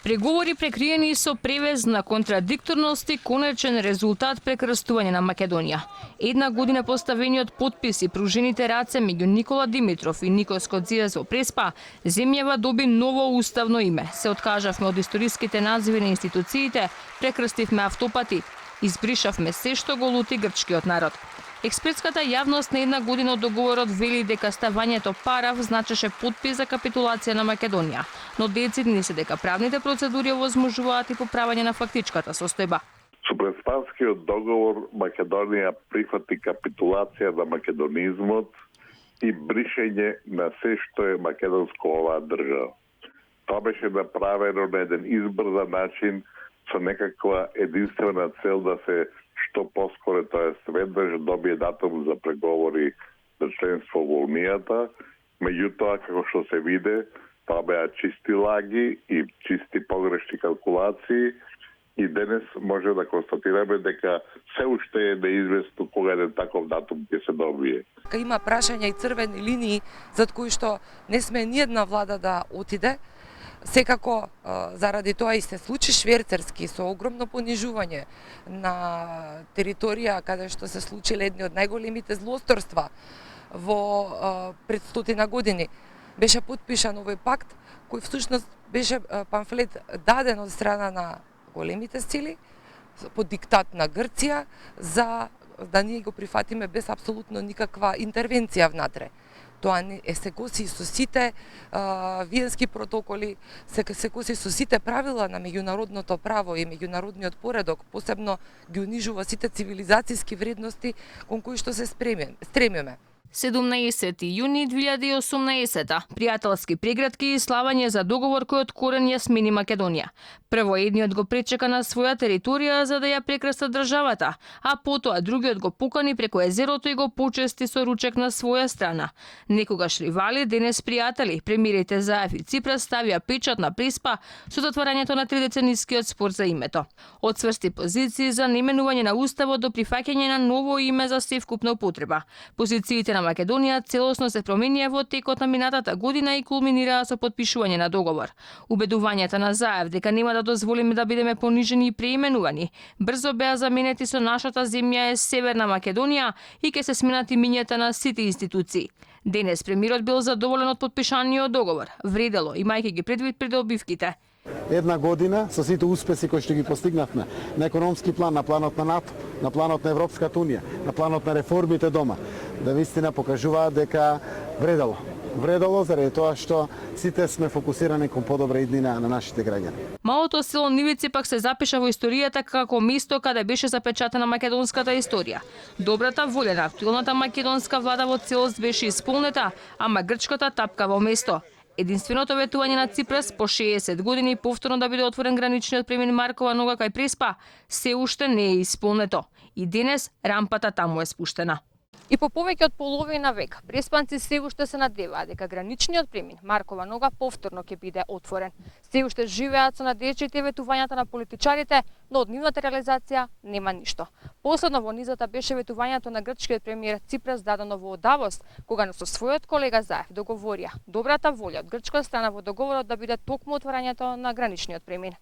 Преговори прекриени со превез на контрадикторности, конечен резултат прекрстување на Македонија. Една година поставениот подпис и пружените раце меѓу Никола Димитров и Никос Кодзијас во Преспа, земјава доби ново уставно име. Се откажавме од историските називи на институциите, прекрстивме автопати, избришавме се што го лути грчкиот народ. Експертската јавност на една година од договорот вели дека ставањето парав значеше подпис за капитулација на Македонија, но децидни се дека правните процедури овозможуваат и поправање на фактичката состојба. Со Преспанскиот договор Македонија прифати капитулација на македонизмот и бришење на се што е македонско оваа држава. Тоа беше направено на еден избрзан начин со некаква единствена цел да се што поскоре, тоа веднаш добие датум за преговори за членство во Унијата. Меѓутоа, како што се виде, тоа беа чисти лаги и чисти погрешни калкулации и денес може да констатираме дека се уште е неизвестно кога еден таков датум ќе се добие. Има прашања и црвени линии зад кои што не сме ни една влада да отиде. Секако, заради тоа и се случи шверцерски со огромно понижување на територија каде што се случиле едни од најголемите злосторства во пред 100 години. Беше подпишан овој пакт кој всушност беше памфлет даден од страна на големите сили под диктат на Грција за да ние го прифатиме без апсолутно никаква интервенција внатре. Тоа се коси со сите виенски протоколи, се коси со сите правила на меѓународното право и меѓународниот поредок, посебно ги унижува сите цивилизацијски вредности кон кои што се стремиме. 17 јуни 2018, пријателски прегратки и славање за договор кој од корен ја смени Македонија. Прво едниот го пречека на своја територија за да ја прекраста државата, а потоа другиот го покани преку езерото и го почести со ручек на своја страна. Некогаш ривали, денес пријатели, премиерите Заев и Ципрас ставија печат на Преспа со затварањето на тридеценискиот спор за името. Од цврсти позиции за наименување на уставот до прифаќање на ново име за севкупна употреба. Позициите на Македонија целосно се променија во текот на минатата година и кулминираа со подпишување на договор. Убедувањата на Заев дека нема да дозволиме да бидеме понижени и преименувани, брзо беа заменети со нашата земја е Северна Македонија и ќе се сменат имињата на сите институции. Денес премиерот бил задоволен од подпишаниот договор, вредело имајќи ги предвид придобивките. Една година со сите успеси кои што ги постигнавме на економски план, на планот на НАТО, на планот на Европската унија, на планот на реформите дома, да вистина покажуваат дека вредело. Вредело заради тоа што сите сме фокусирани кон подобра иднина на нашите граѓани. Малото село Нивици пак се запиша во историјата како место каде беше запечатана македонската историја. Добрата волја на актуелната македонска влада во целост беше исполнета, ама грчката тапка во место. Единственото ветување на Ципрас по 60 години повторно да биде отворен граничниот премин Маркова нога кај Преспа се уште не е исполнето. И денес рампата таму е спуштена. И по повеќе од половина век, преспанци се уште се надеваат дека граничниот премин Маркова нога повторно ќе биде отворен. Се уште живеат со надеждите и ветувањата на политичарите, но од нивната реализација нема ништо. Последно во низата беше ветувањето на грчкиот премиер Ципрас дадено во Давос, кога со својот колега Заев договорија добрата волја од грчка страна во договорот да биде токму отворањето на граничниот премин.